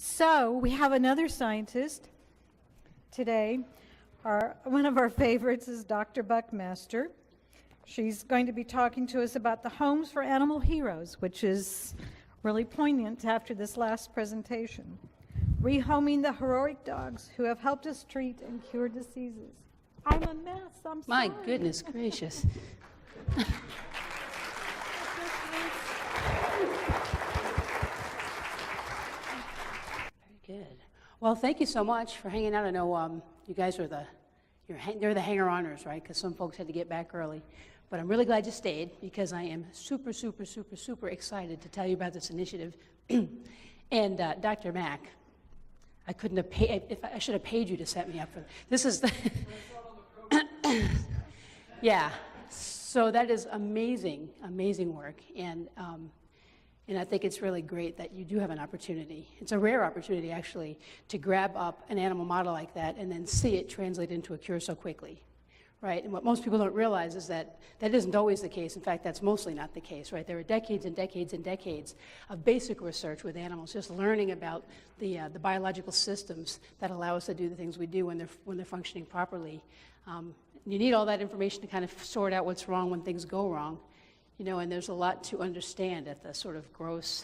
So we have another scientist today. One of our favorites is Dr. Buckmaster. She's going to be talking to us about the Homes for Animal Heroes, which is really poignant after this last presentation. Rehoming the heroic dogs who have helped us treat and cure diseases. I'm a mess, I'm sorry. My goodness gracious. Very good. Well, thank you so much for hanging out. I know you guys are they're the hanger-oners, right? Because some folks had to get back early. But I'm really glad you stayed because I am super, super, super, super excited to tell you about this initiative. And Dr. Mack, I couldn't have paid, I should have paid you to set me up for this. Is the yeah. So that is amazing, amazing work. And I think it's really great that you do have an opportunity. It's a rare opportunity, actually, to grab up an animal model like that and then see it translate into a cure so quickly, right? And what most people don't realize is that that isn't always the case. In fact, that's mostly not the case, right? There are decades and decades and decades of basic research with animals, just learning about the biological systems that allow us to do the things we do when they're functioning properly. You need all that information to kind of sort out what's wrong when things go wrong. You know, and there's a lot to understand at the sort of gross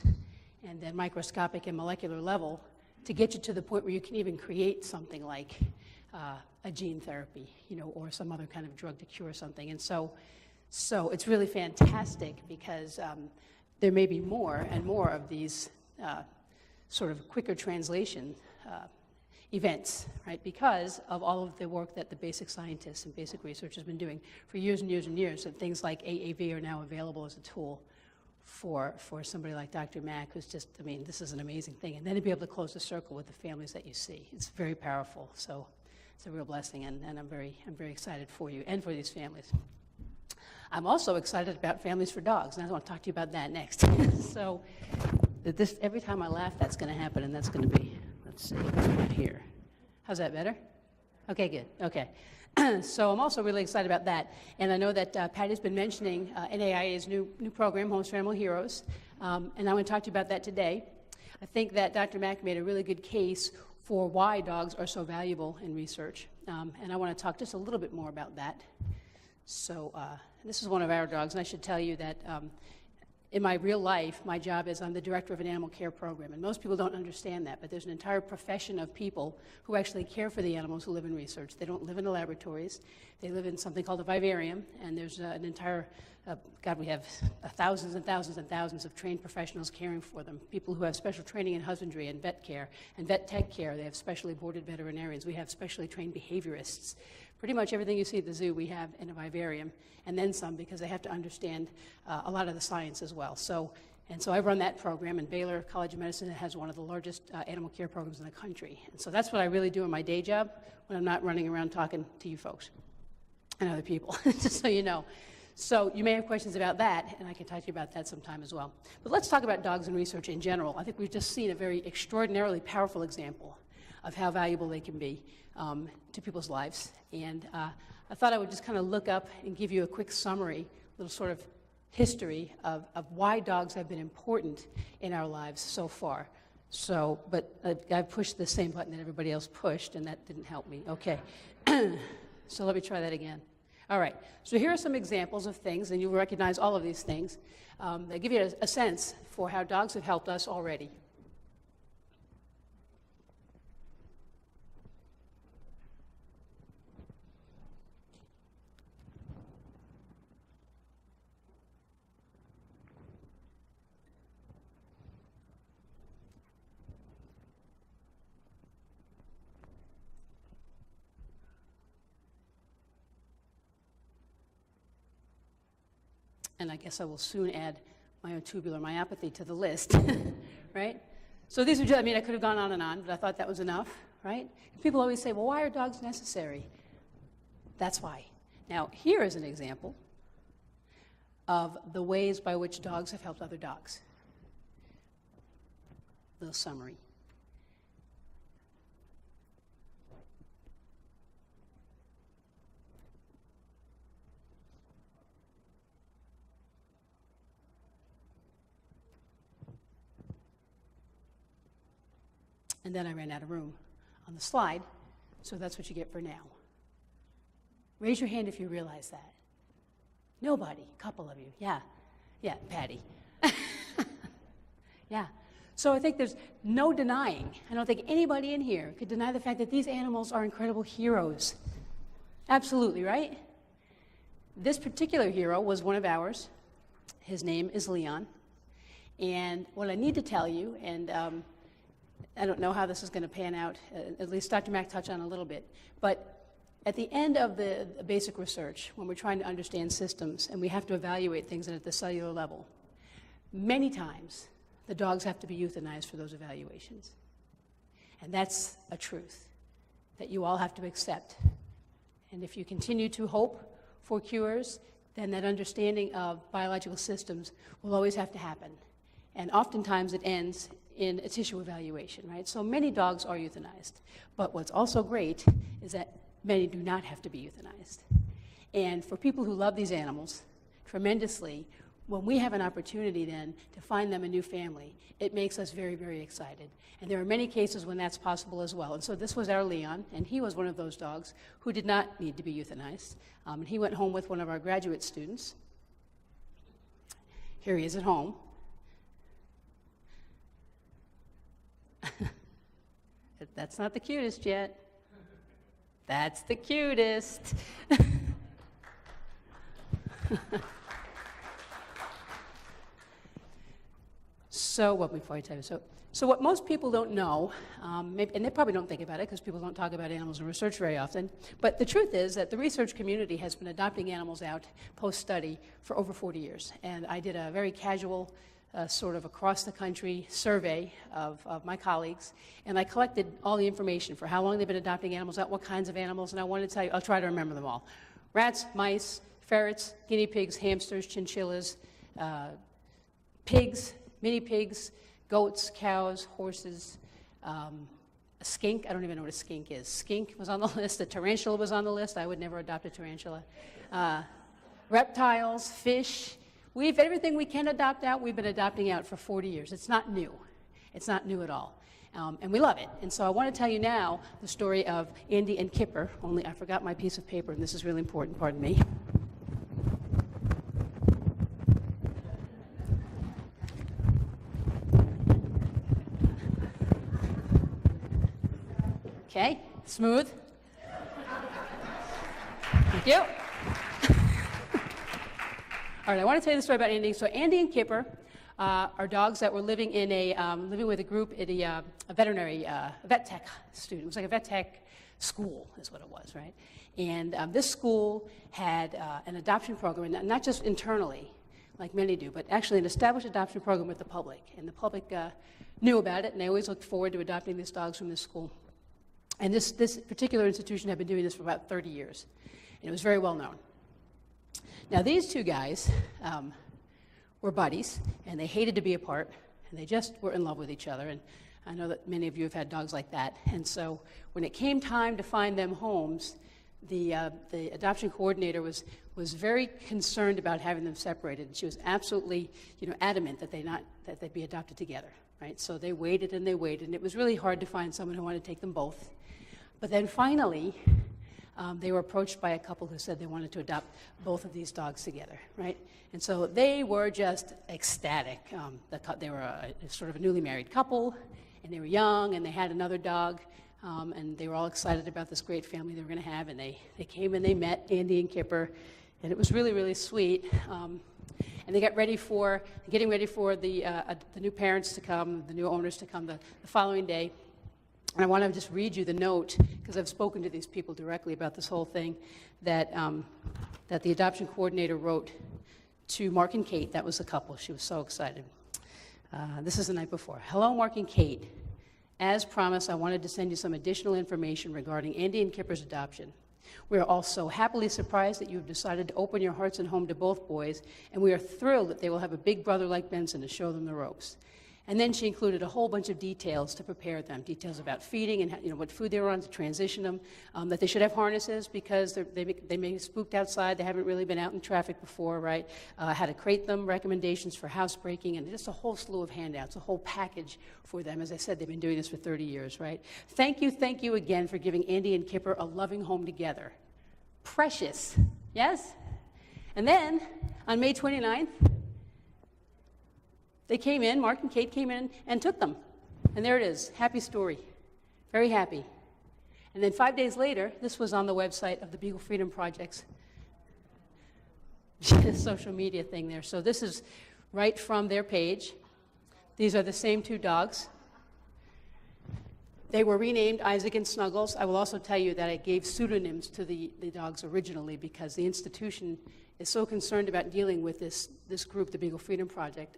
and then microscopic and molecular level to get you to the point where you can even create something like a gene therapy, you know, or some other kind of drug to cure something. And so it's really fantastic because there may be more and more of these sort of quicker translation events, right, because of all of the work that the basic scientists and basic research has been doing for years and years and years, and things like AAV are now available as a tool for somebody like Dr. Mack, who's just, I mean, this is an amazing thing. And then to be able to close the circle with the families that you see, it's very powerful. So it's a real blessing, and I'm very excited for you and for these families. I'm also excited about families for dogs, and I want to talk to you about that next. So every time I laugh, that's going to happen, and that's going to be, let's see, right here. How's that better? Okay, good. Okay. So I'm also really excited about that. And I know that Patty's been mentioning NAIA's new program, Homes for Animal Heroes. And I want to talk to you about that today. I think that Dr. Mack made a really good case for why dogs are so valuable in research. And I want to talk just a little bit more about that. So this is one of our dogs. And I should tell you that in my real life, my job is I'm the director of an animal care program, and most people don't understand that, but there's an entire profession of people who actually care for the animals who live in research. They don't live in the laboratories. They live in something called a vivarium, and there's an entire, we have thousands and thousands and thousands of trained professionals caring for them, people who have special training in husbandry and vet care and vet tech care. They have specially boarded veterinarians. We have specially trained behaviorists. Pretty much everything you see at the zoo we have in a vivarium, and then some, because they have to understand a lot of the science as well. So I run that program, and Baylor College of Medicine has one of the largest animal care programs in the country. And so that's what I really do in my day job when I'm not running around talking to you folks and other people, just so you know. So you may have questions about that, and I can talk to you about that sometime as well. But let's talk about dogs and research in general. I think we've just seen a very extraordinarily powerful example of how valuable they can be to people's lives. And I thought I would just kind of look up and give you a quick summary, little sort of history of why dogs have been important in our lives so far. So, but I pushed the same button that everybody else pushed, and that didn't help me. Okay, so let me try that again. All right, so here are some examples of things, and you'll recognize all of these things. They give you a sense for how dogs have helped us already. And I guess I will soon add myotubular myopathy to the list, right? So these are just, I mean, I could have gone on and on, but I thought that was enough, right? People always say, well, why are dogs necessary? That's why. Now, here is an example of the ways by which dogs have helped other dogs. A little summary. And then I ran out of room on the slide, so that's what you get for now. Raise your hand if you realize that. Nobody, a couple of you, yeah, Patty. Yeah, so I think there's no denying, I don't think anybody in here could deny the fact that these animals are incredible heroes. Absolutely, right? This particular hero was one of ours. His name is Leon. And what I need to tell you, and I don't know how this is going to pan out, at least Dr. Mack touched on a little bit, but at the end of the basic research, when we're trying to understand systems and we have to evaluate things at the cellular level, many times the dogs have to be euthanized for those evaluations. And that's a truth that you all have to accept. And if you continue to hope for cures, then that understanding of biological systems will always have to happen. And oftentimes it ends in a tissue evaluation, right? So many dogs are euthanized. But what's also great is that many do not have to be euthanized. And for people who love these animals tremendously, when we have an opportunity then to find them a new family, it makes us very, very excited. And there are many cases when that's possible as well. And so this was our Leon, and he was one of those dogs who did not need to be euthanized. And he went home with one of our graduate students. Here he is at home. That's not the cutest yet. That's the cutest. So, well, before I tell you, so what most people don't know, maybe, and they probably don't think about it because people don't talk about animals in research very often, but the truth is that the research community has been adopting animals out post-study for over 40 years. And I did a very casual sort of across-the-country survey of my colleagues, and I collected all the information for how long they've been adopting animals out, what kinds of animals, and I want to tell you, I'll try to remember them all. Rats, mice, ferrets, guinea pigs, hamsters, chinchillas, pigs, mini pigs, goats, cows, horses, a skink. I don't even know what a skink is. Skink was on the list. A tarantula was on the list. I would never adopt a tarantula. Reptiles, fish. Everything we can adopt out, we've been adopting out for 40 years. It's not new. It's not new at all. And we love it. And so I want to tell you now the story of Andy and Kipper, only I forgot my piece of paper, and this is really important, pardon me. Okay, smooth. Thank you. All right, I want to tell you the story about Andy. So Andy and Kipper are dogs that were living in living with a group at a veterinary vet tech student. It was like a vet tech school, is what it was, right? And this school had an adoption program, and not just internally, like many do, but actually an established adoption program with the public. And the public knew about it, and they always looked forward to adopting these dogs from this school. And this particular institution had been doing this for about 30 years, and it was very well known. Now, these two guys were buddies, and they hated to be apart, and they just were in love with each other. And I know that many of you have had dogs like that. And so when it came time to find them homes, the adoption coordinator was very concerned about having them separated. And she was absolutely, adamant that they be adopted together, right? So they waited, and it was really hard to find someone who wanted to take them both. But then finally, they were approached by a couple who said they wanted to adopt both of these dogs together, right? And so they were just ecstatic. They were sort of a newly married couple, and they were young, and they had another dog, and they were all excited about this great family they were going to have, and they came and they met Andy and Kipper, and it was really, really sweet. And they getting ready for the new parents to come, the new owners to come the following day. And I want to just read you the note, because I've spoken to these people directly about this whole thing, that the adoption coordinator wrote to Mark and Kate. That was the couple. She was so excited. This is the night before. Hello, Mark and Kate. As promised, I wanted to send you some additional information regarding Andy and Kipper's adoption. We are all so happily surprised that you have decided to open your hearts and home to both boys, and we are thrilled that they will have a big brother like Benson to show them the ropes. And then she included a whole bunch of details to prepare them, details about feeding and what food they were on to transition them, that they should have harnesses because they may be spooked outside, they haven't really been out in traffic before, right? How to crate them, recommendations for housebreaking, and just a whole slew of handouts, a whole package for them. As I said, they've been doing this for 30 years, right? Thank you again for giving Andy and Kipper a loving home together. Precious, yes? And then, on May 29th, they came in, Mark and Kate came in and took them. And there it is, happy story, very happy. And then 5 days later, this was on the website of the Beagle Freedom Project's social media thing there. So this is right from their page. These are the same two dogs. They were renamed Isaac and Snuggles. I will also tell you that I gave pseudonyms to the dogs originally because the institution is so concerned about dealing with this group, the Beagle Freedom Project,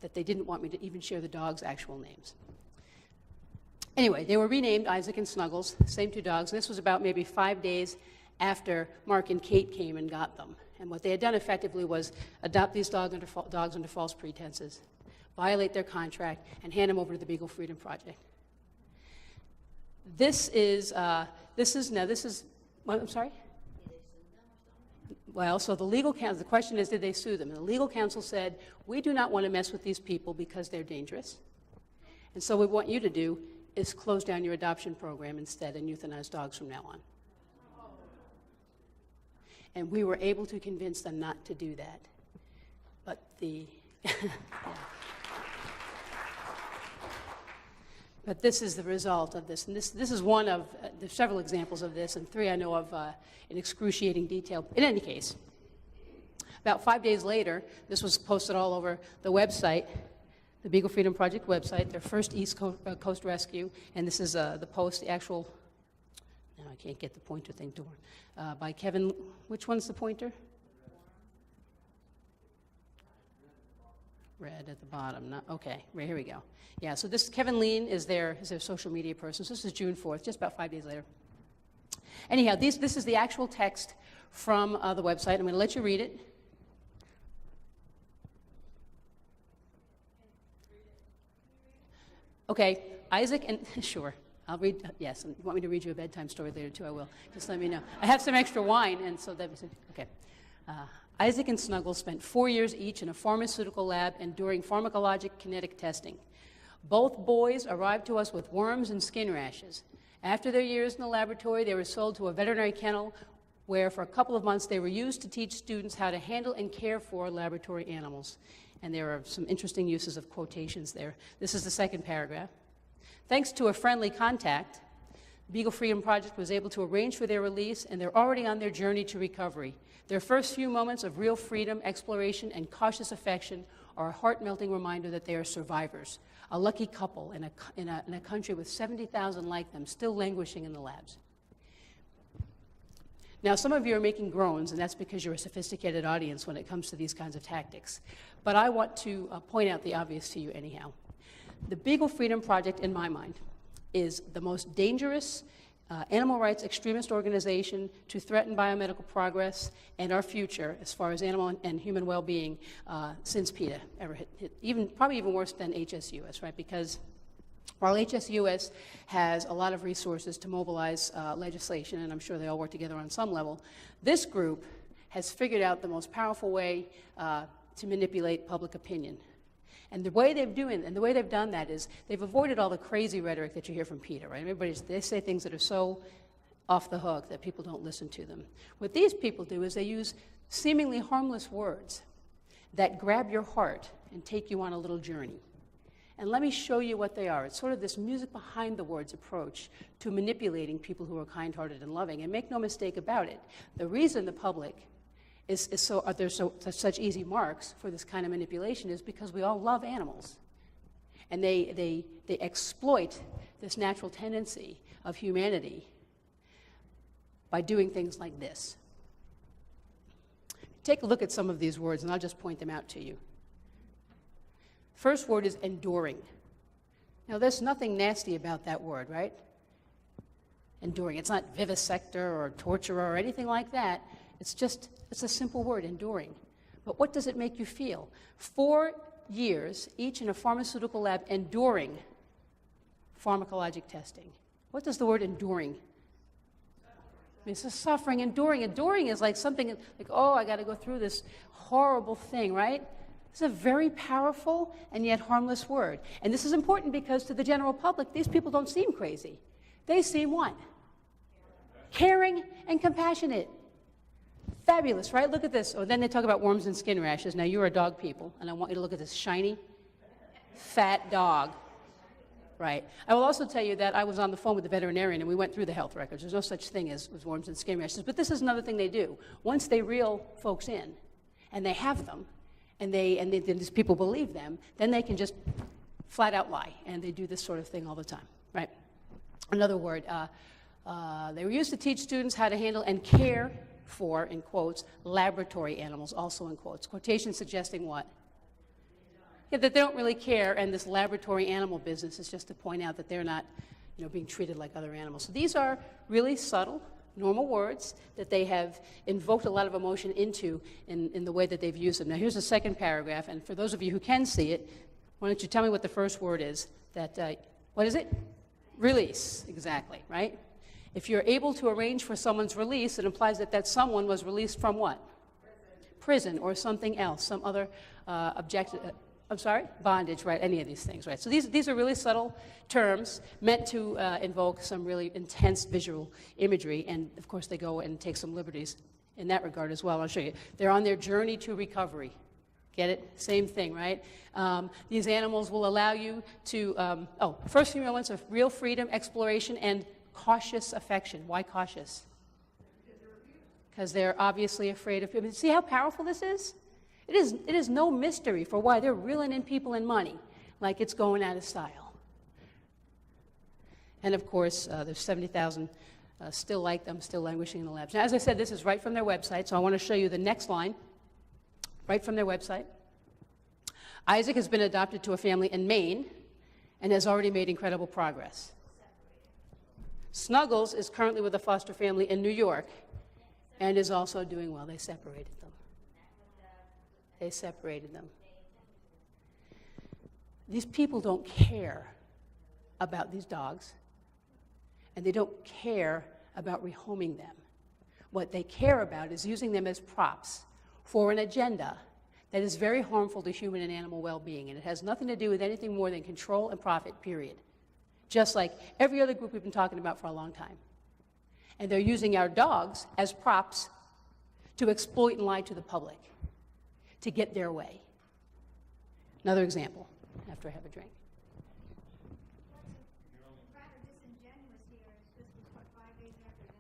that they didn't want me to even share the dogs' actual names. Anyway, they were renamed Isaac and Snuggles, same two dogs. And this was about maybe 5 days after Mark and Kate came and got them. And what they had done effectively was adopt these dogs under false pretenses, violate their contract, and hand them over to the Beagle Freedom Project. This is, well, I'm sorry? Well, so the legal counsel, the question is, did they sue them? And the legal counsel said, we do not want to mess with these people because they're dangerous. And so what we want you to do is close down your adoption program instead and euthanize dogs from now on. And we were able to convince them not to do that. But yeah. But this is the result of this. And this is one of there's several examples of this, and three I know of in excruciating detail. In any case, about 5 days later, this was posted all over the website, the Beagle Freedom Project website, their first East Coast rescue. And this is the post, the actual, no, I can't get the pointer thing to work, by Kevin, which one's the pointer? Red at the bottom. Not, okay, right, here we go. Yeah, so this Kevin Lean is their social media person. So this is June 4th, just about 5 days later. Anyhow, this is the actual text from the website. I'm going to let you read it. Okay, Isaac and sure, I'll read. Yes, and you want me to read you a bedtime story later too? I will. Just let me know. I have some extra wine, and so that was okay. Isaac and Snuggles spent 4 years each in a pharmaceutical lab enduring pharmacologic kinetic testing. Both boys arrived to us with worms and skin rashes. After their years in the laboratory, they were sold to a veterinary kennel where for a couple of months they were used to teach students how to handle and care for laboratory animals. And there are some interesting uses of quotations there. This is the second paragraph. Thanks to a friendly contact, Beagle Freedom Project was able to arrange for their release, and they're already on their journey to recovery. Their first few moments of real freedom, exploration, and cautious affection are a heart-melting reminder that they are survivors, a lucky couple in a country with 70,000 like them still languishing in the labs. Now, some of you are making groans, and that's because you're a sophisticated audience when it comes to these kinds of tactics. But I want to point out the obvious to you anyhow. The Beagle Freedom Project, in my mind, is the most dangerous animal rights extremist organization to threaten biomedical progress and our future as far as animal and human well-being since PETA ever hit, probably even worse than HSUS, right? Because while HSUS has a lot of resources to mobilize legislation, and I'm sure they all work together on some level, this group has figured out the most powerful way to manipulate public opinion. And the way they've done that is they've avoided all the crazy rhetoric that you hear from PETA, right? They say things that are so off the hook that people don't listen to them. What these people do is they use seemingly harmless words that grab your heart and take you on a little journey. And let me show you what they are. It's sort of this music behind the words approach to manipulating people who are kind-hearted and loving. And make no mistake about it, the reason the public there's such easy marks for this kind of manipulation is because we all love animals. And they exploit this natural tendency of humanity by doing things like this. Take a look at some of these words, and I'll just point them out to you. First word is enduring. Now, there's nothing nasty about that word, right? Enduring. It's not vivisector or torturer or anything like that. It's a simple word, enduring. But what does it make you feel? For years, each in a pharmaceutical lab, enduring pharmacologic testing. What does the word enduring mean? It's a suffering, enduring. Enduring is like something like, oh, I got to go through this horrible thing, right? It's a very powerful and yet harmless word. And this is important because to the general public, these people don't seem crazy. They seem what? Caring and compassionate. Fabulous, right? Look at this. Oh, then they talk about worms and skin rashes. Now, you're a dog people, and I want you to look at this shiny, fat dog. Right. I will also tell you that I was on the phone with the veterinarian, and we went through the health records. There's no such thing as worms and skin rashes. But this is another thing they do. Once they reel folks in, and they have them, and these people believe them, then they can just flat out lie. And they do this sort of thing all the time. Right. Another word, they were used to teach students how to handle and care for, in quotes, laboratory animals, also in quotes. Quotation suggesting what? Yeah, that they don't really care, and this laboratory animal business is just to point out that they're not, being treated like other animals. So these are really subtle, normal words that they have invoked a lot of emotion into in the way that they've used them. Now here's the second paragraph, and for those of you who can see it, why don't you tell me what the first word is? What is it? Release, exactly, right? If you're able to arrange for someone's release, it implies that someone was released from what? Prison or something else, some other bondage, right, any of these things, right? So these are really subtle terms meant to invoke some really intense visual imagery, and of course they go and take some liberties in that regard as well. I'll show you. They're on their journey to recovery. Get it? Same thing, right? These animals will allow you to, first few moments of real freedom, exploration, and cautious affection. Why cautious? Because they're obviously afraid of people. See how powerful this is? It is no mystery for why they're reeling in people and money like it's going out of style. And of course, there's 70,000 still like them, still languishing in the labs. Now, as I said, this is right from their website, so I want to show you the next line, right from their website. Isaac has been adopted to a family in Maine and has already made incredible progress. Snuggles is currently with a foster family in New York and is also doing well. They separated them. They separated them. These people don't care about these dogs, and they don't care about rehoming them. What they care about is using them as props for an agenda that is very harmful to human and animal well-being, and it has nothing to do with anything more than control and profit, period. Just like every other group we've been talking about for a long time. And they're using our dogs as props to exploit and lie to the public, to get their way. Another example, after I have a drink. What's rather disingenuous here is this was, 5 days after they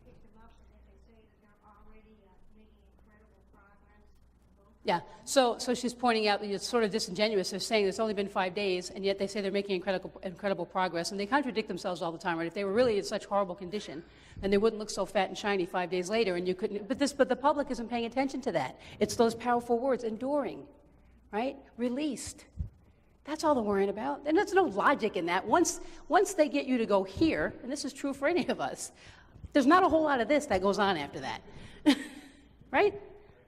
picked them up, and they say that they're already making incredible progress. Yeah, so she's pointing out that it's sort of disingenuous. They're saying it's only been 5 days, and yet they say they're making incredible progress, and they contradict themselves all the time, right? If they were really in such horrible condition, then they wouldn't look so fat and shiny 5 days later, and you couldn't, but the public isn't paying attention to that. It's those powerful words, enduring, right? Released. That's all they're worrying about. And there's no logic in that. Once they get you to go here, and this is true for any of us, there's not a whole lot of this that goes on after that, right?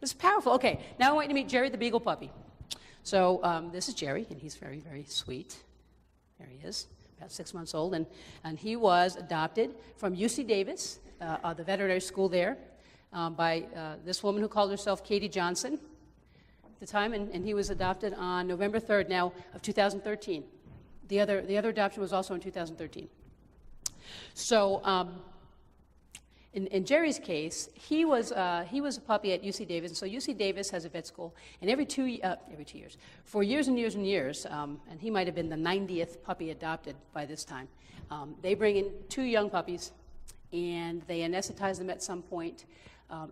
It's powerful. Okay, now I want you to meet Jerry the Beagle puppy. So this is Jerry, and he's very, very sweet. There he is, about 6 months old, and he was adopted from UC Davis, the veterinary school there, by this woman who called herself Katie Johnson at the time, and he was adopted on November 3rd now of 2013. The other adoption was also in 2013. So in Jerry's case, he was a puppy at UC Davis, and so UC Davis has a vet school, and every 2 years, for years and years and years, and he might have been the 90th puppy adopted by this time, they bring in 2 young puppies, and they anesthetize them at some point,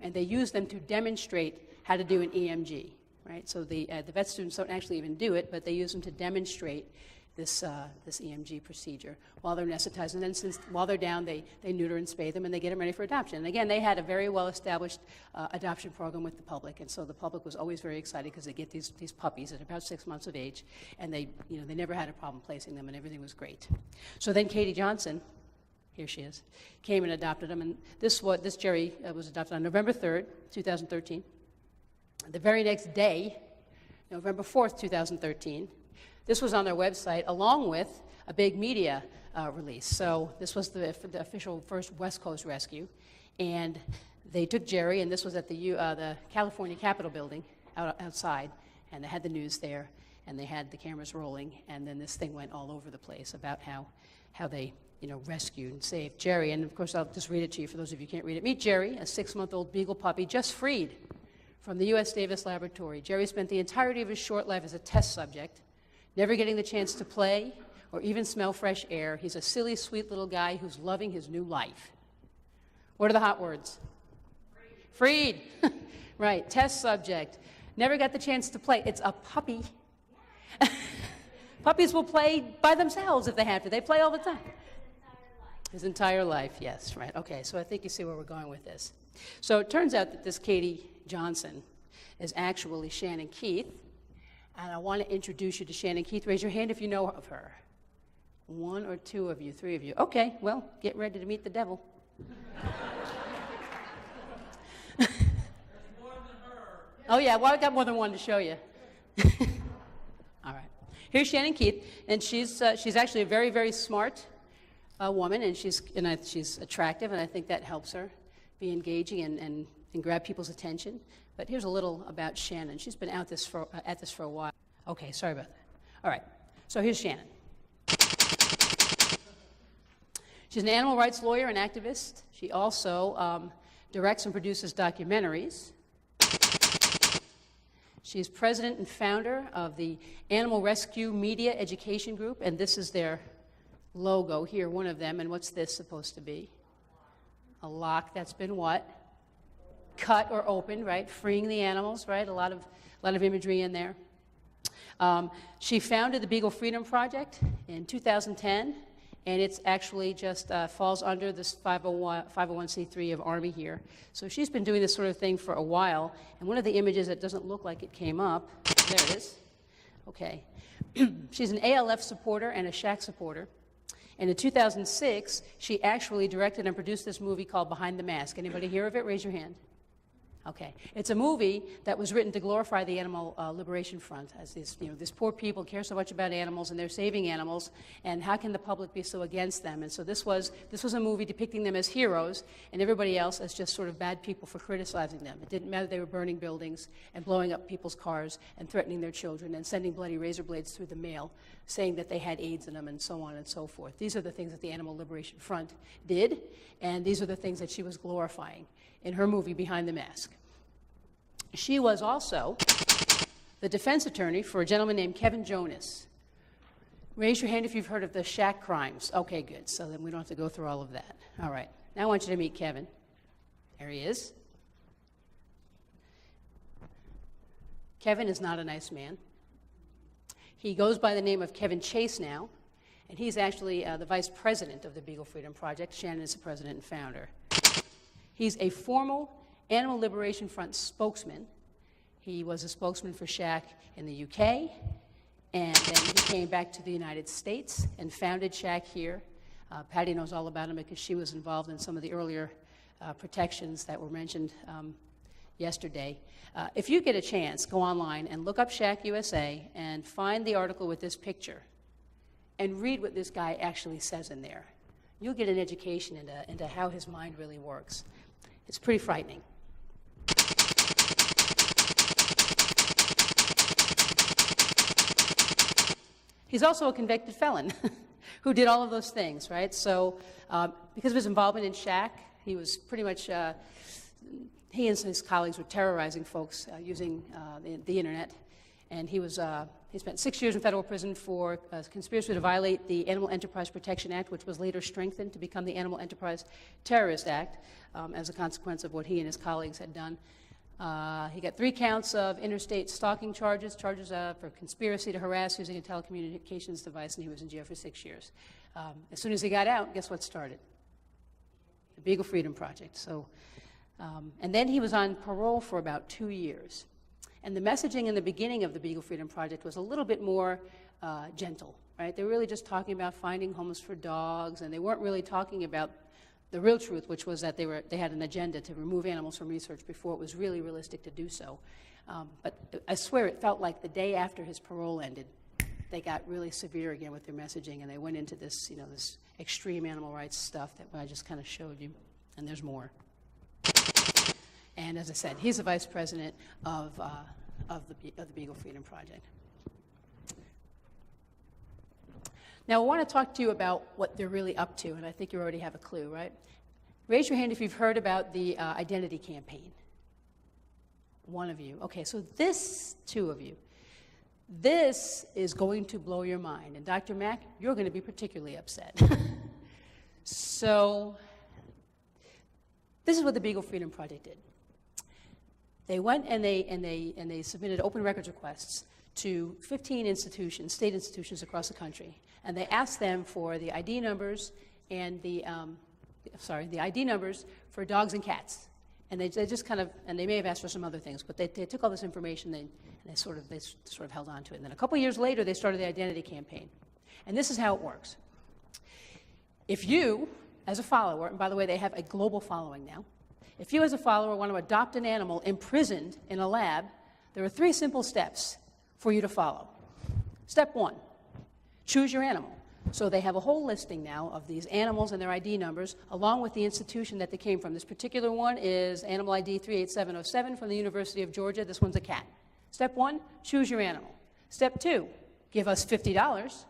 and they use them to demonstrate how to do an EMG, right? So the vet students don't actually even do it, but they use them to demonstrate this EMG procedure while they're anesthetized. And then while they're down, they neuter and spay them, and they get them ready for adoption. And again, they had a very well-established adoption program with the public, and so the public was always very excited because they get these puppies at about 6 months of age, and they never had a problem placing them, and everything was great. So then Katie Johnson, here she is, came and adopted them, and this Jerry was adopted on November 3rd, 2013. The very next day, November 4th, 2013. This was on their website along with a big media release. So this was the official first West Coast rescue. And they took Jerry, and this was at the California Capitol building outside, and they had the news there, and they had the cameras rolling, and then this thing went all over the place about how they rescued and saved Jerry. And of course, I'll just read it to you for those of you who can't read it. Meet Jerry, a 6-month-old beagle puppy just freed from the U.S. Davis Laboratory. Jerry spent the entirety of his short life as a test subject, never getting the chance to play or even smell fresh air. He's a silly, sweet little guy who's loving his new life. What are the hot words? Freed. Right, test subject. Never got the chance to play. It's a puppy. Puppies will play by themselves if they have to. They play all the time. His entire life, yes, right. Okay, so I think you see where we're going with this. So it turns out that this Katie Johnson is actually Shannon Keith, and I want to introduce you to Shannon Keith. Raise your hand if you know of her. 1 or 2 of you, 3 of you. Okay, well, get ready to meet the devil. Oh yeah, well, I got more than one to show you. All right. Here's Shannon Keith, and she's actually a very, very smart woman, and she's attractive, and I think that helps her be engaging and grab people's attention. But here's a little about Shannon. She's been at this for a while. Okay, sorry about that. All right, so here's Shannon. She's an animal rights lawyer and activist. She also directs and produces documentaries. She's president and founder of the Animal Rescue Media Education Group, and this is their logo here, one of them. And what's this supposed to be? A lock that's been what? Cut or opened, right? Freeing the animals, right? A lot of imagery in there. She founded the Beagle Freedom Project in 2010, and it's actually just falls under this 501c3 of Army here. So she's been doing this sort of thing for a while, and one of the images that doesn't look like it came up, there it is. Okay. She's an ALF supporter and a SHAC supporter. And in 2006, she actually directed and produced this movie called Behind the Mask. Anybody hear of it? Raise your hand. Okay. It's a movie that was written to glorify the Animal Liberation Front, as these poor people care so much about animals, and they're saving animals, and how can the public be so against them? And so this was a movie depicting them as heroes, and everybody else as just sort of bad people for criticizing them. It didn't matter they were burning buildings and blowing up people's cars and threatening their children and sending bloody razor blades through the mail, saying that they had AIDS in them and so on and so forth. These are the things that the Animal Liberation Front did, and these are the things that she was glorifying in her movie Behind the Mask. She was also the defense attorney for a gentleman named Kevin Jonas. Raise your hand if you've heard of the SHAC crimes. Okay, good. So then we don't have to go through all of that. All right. Now I want you to meet Kevin. There he is. Kevin is not a nice man. He goes by the name of Kevin Chase now, and he's actually the vice president of the Beagle Freedom Project. Shannon is the president and founder. He's a formal Animal Liberation Front spokesman. He was a spokesman for SHAC in the UK, and then he came back to the United States and founded SHAC here. Patty knows all about him because she was involved in some of the earlier protections that were mentioned yesterday. If you get a chance, go online and look up SHAC USA and find the article with this picture and read what this guy actually says in there. You'll get an education into how his mind really works. It's pretty frightening. He's also a convicted felon who did all of those things, right? So because of his involvement in SHAC, he was pretty much, he and his colleagues were terrorizing folks using the internet. And he spent 6 years in federal prison for conspiracy to violate the Animal Enterprise Protection Act, which was later strengthened to become the Animal Enterprise Terrorist Act as a consequence of what he and his colleagues had done. He got 3 counts of interstate stalking charges for conspiracy to harass using a telecommunications device, and he was in jail for 6 years. As soon as he got out, guess what started? The Beagle Freedom Project. So, and then he was on parole for about 2 years. And the messaging in the beginning of the Beagle Freedom Project was a little bit more gentle, right? They were really just talking about finding homes for dogs, and they weren't really talking about the real truth, which was that they had an agenda to remove animals from research before it was really realistic to do so. But I swear it felt like the day after his parole ended, they got really severe again with their messaging, and they went into this, this extreme animal rights stuff that I just kind of showed you, and there's more. And as I said, he's the vice president of the Beagle Freedom Project. Now, I want to talk to you about what they're really up to, and I think you already have a clue, right? Raise your hand if you've heard about the identity campaign. One of you. Okay, so two of you. This is going to blow your mind. And Dr. Mack, you're going to be particularly upset. So, this is what the Beagle Freedom Project did. They went and they submitted open records requests to 15 institutions, state institutions across the country, and they asked them for the ID numbers and the ID numbers for dogs and cats. And they just kind of, and they may have asked for some other things, but they took all this information and they sort of held on to it. And then a couple years later, they started the identity campaign. And this is how it works. If you, as a follower, and by the way, they have a global following now, if you as a follower want to adopt an animal imprisoned in a lab, there are 3 simple steps for you to follow. Step 1, choose your animal. So they have a whole listing now of these animals and their ID numbers, along with the institution that they came from. This particular one is Animal ID 38707 from the University of Georgia. This one's a cat. Step 1, choose your animal. Step 2, give us $50,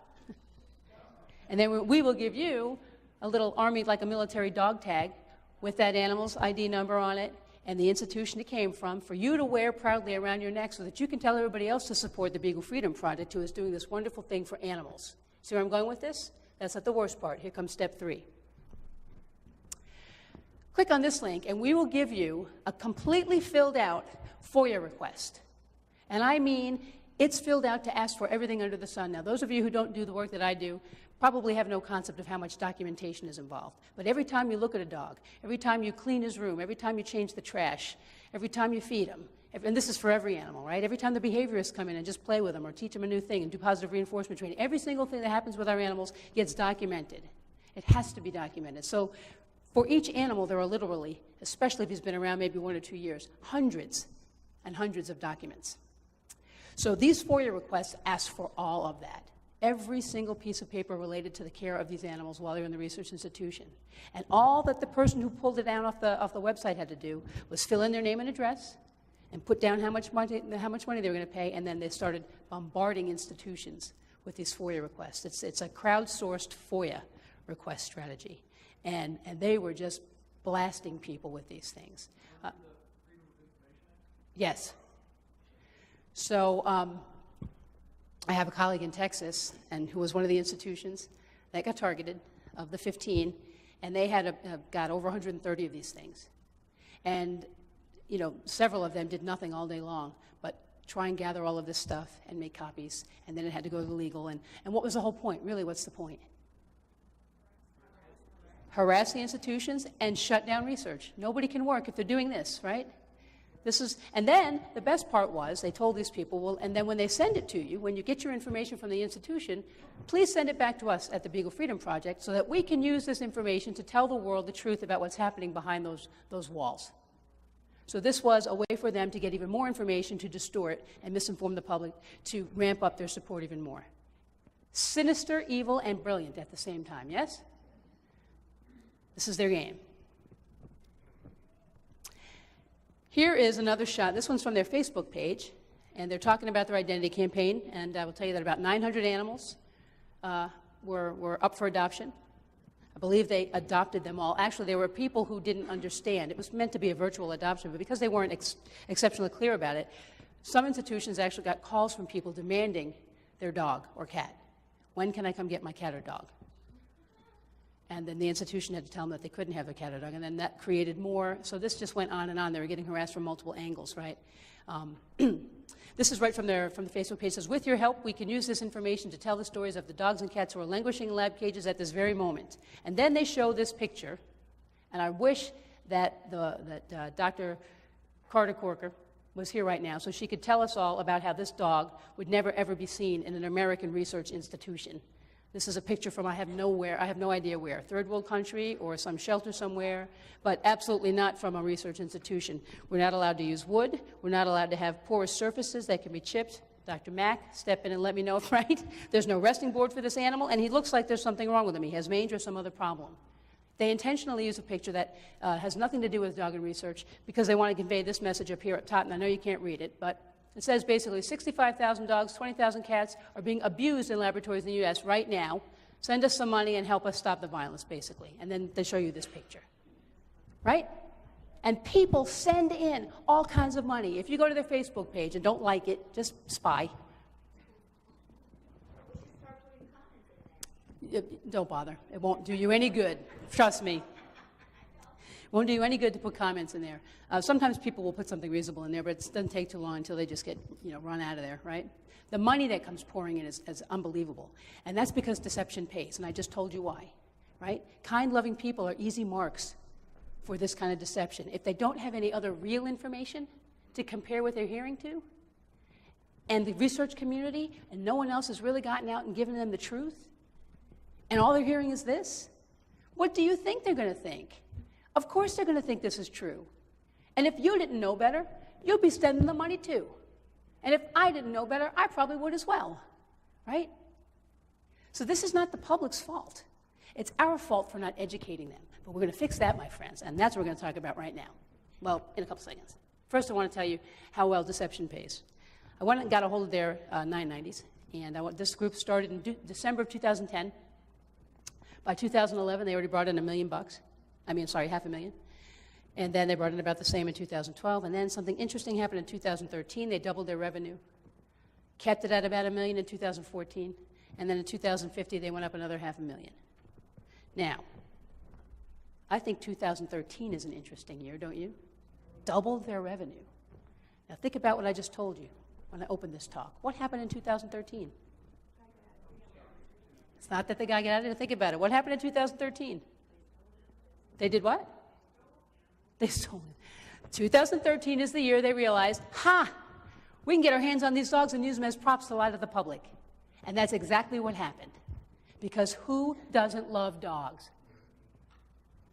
and then we will give you a little army, like a military dog tag, with that animal's ID number on it and the institution it came from, for you to wear proudly around your neck so that you can tell everybody else to support the Beagle Freedom Project, who is doing this wonderful thing for animals. See where I'm going with this? That's not the worst part. Here comes step 3. Click on this link, and we will give you a completely filled out FOIA request. And I mean, it's filled out to ask for everything under the sun. Now, those of you who don't do the work that I do probably have no concept of how much documentation is involved. But every time you look at a dog, every time you clean his room, every time you change the trash, every time you feed him, and this is for every animal, right? Every time the behaviorists come in and just play with them or teach them a new thing and do positive reinforcement training, every single thing that happens with our animals gets documented. It has to be documented. So for each animal, there are literally, especially if he's been around maybe 1 or 2 years, hundreds and hundreds of documents. So these FOIA requests ask for all of that. Every single piece of paper related to the care of these animals while they're in the research institution. And all that the person who pulled it down off the website had to do was fill in their name and address and put down how much money they were going to pay, and then they started bombarding institutions with these FOIA requests. It's a crowdsourced FOIA request strategy. And they were just blasting people with these things. Yes. So I have a colleague in Texas, and who was one of the institutions that got targeted of the 15, and they had got over 130 of these things. And several of them did nothing all day long but try and gather all of this stuff and make copies, and then it had to go to legal. And what was the whole point? Really, what's the point? Harass the institutions and shut down research. Nobody can work if they're doing this, right? And then the best part was they told these people, well, and then when they send it to you, when you get your information from the institution, please send it back to us at the Beagle Freedom Project so that we can use this information to tell the world the truth about what's happening behind those walls. So this was a way for them to get even more information, to distort and misinform the public, to ramp up their support even more. Sinister, evil, and brilliant at the same time, yes? This is their game. Here is another shot. This one's from their Facebook page, and they're talking about their identity campaign, and I will tell you that about 900 animals were up for adoption. I believe they adopted them all. Actually, there were people who didn't understand. It was meant to be a virtual adoption, but because they weren't exceptionally clear about it, some institutions actually got calls from people demanding their dog or cat. When can I come get my cat or dog? And then the institution had to tell them that they couldn't have a cat or dog, and then that created more. So this just went on and on. They were getting harassed from multiple angles, right? This is right from the Facebook page. It says, with your help, we can use this information to tell the stories of the dogs and cats who are languishing in lab cages at this very moment. And then they show this picture, and I wish that Dr. Carter Corker was here right now so she could tell us all about how this dog would never, ever be seen in an American research institution. This is a picture from I have no idea where, third world country or some shelter somewhere, but absolutely not from a research institution. We're not allowed to use wood. We're not allowed to have porous surfaces that can be chipped. Dr. Mack, step in and let me know if right. There's no resting board for this animal, and he looks like there's something wrong with him. He has mange or some other problem. They intentionally use a picture that has nothing to do with dog and research because they want to convey this message up here at top, and I know you can't read it, but it says basically 65,000 dogs, 20,000 cats are being abused in laboratories in the U.S. right now. Send us some money and help us stop the violence, basically. And then they show you this picture, right? And people send in all kinds of money. If you go to their Facebook page and don't like it, just spy. Don't bother. It won't do you any good. Trust me. It won't do you any good to put comments in there. Sometimes people will put something reasonable in there, but it doesn't take too long until they just get run out of there, right? The money that comes pouring in is unbelievable. And that's because deception pays, and I just told you why, right? Kind, loving people are easy marks for this kind of deception. If they don't have any other real information to compare what they're hearing to, and the research community, and no one else has really gotten out and given them the truth, and all they're hearing is this, what do you think they're going to think? Of course they're going to think this is true. And if you didn't know better, you'd be spending the money too. And if I didn't know better, I probably would as well, right? So this is not the public's fault. It's our fault for not educating them. But we're going to fix that, my friends, and that's what we're going to talk about right now. Well, in a couple seconds. First, I want to tell you how well deception pays. I went and got a hold of their 990s, and this group started in December of 2010. By 2011, they already brought in $1 million. $500,000. And then they brought in about the same in 2012. And then something interesting happened in 2013. They doubled their revenue, kept it at about $1 million in 2014. And then in 2015, they went up another $500,000. Now, I think 2013 is an interesting year, don't you? Doubled their revenue. Now think about what I just told you when I opened this talk. What happened in 2013? It's not that the guy got out of it. Think about it. What happened in 2013? They did what? They sold it. 2013 is the year they realized, we can get our hands on these dogs and use them as props to lie to the public. And that's exactly what happened. Because who doesn't love dogs?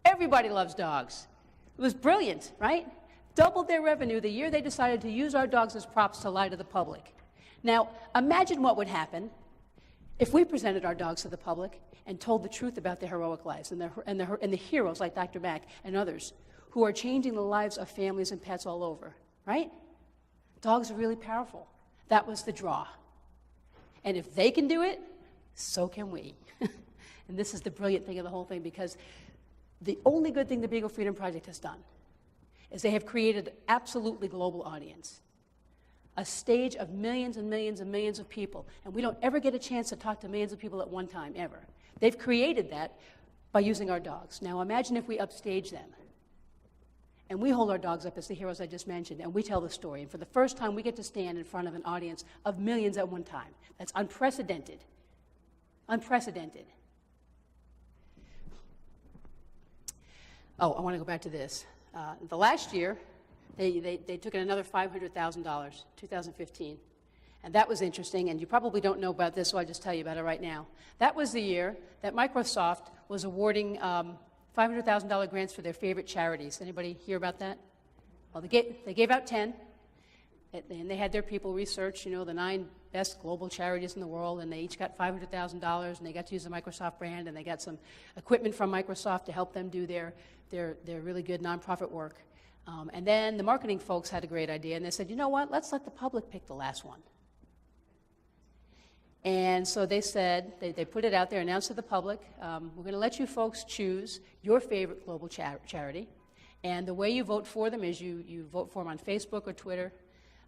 Everybody loves dogs. It was brilliant, right? Doubled their revenue the year they decided to use our dogs as props to lie to the public. Now, imagine what would happen if we presented our dogs to the public and told the truth about their heroic lives and the heroes like Dr. Mack and others who are changing the lives of families and pets all over, right? Dogs are really powerful. That was the draw. And if they can do it, so can we. And this is the brilliant thing of the whole thing, because the only good thing the Beagle Freedom Project has done is they have created an absolutely global audience, a stage of millions and millions and millions of people. And we don't ever get a chance to talk to millions of people at one time, ever. They've created that by using our dogs. Now imagine if we upstage them. And we hold our dogs up as the heroes I just mentioned, and we tell the story. And for the first time, we get to stand in front of an audience of millions at one time. That's unprecedented. Unprecedented. Oh, I want to go back to this. The last year, they took in another $500,000, 2015. And that was interesting, and you probably don't know about this, so I'll just tell you about it right now. That was the year that Microsoft was awarding $500,000 grants for their favorite charities. Anybody hear about that? Well, they gave out 10, and they had their people research, the 9 best global charities in the world, and they each got $500,000, and they got to use the Microsoft brand, and they got some equipment from Microsoft to help them do their really good nonprofit work. And then the marketing folks had a great idea, and they said, you know what, let's let the public pick the last one. And so they said, they put it out there, announced to the public, we're going to let you folks choose your favorite global charity. And the way you vote for them is you vote for them on Facebook or Twitter,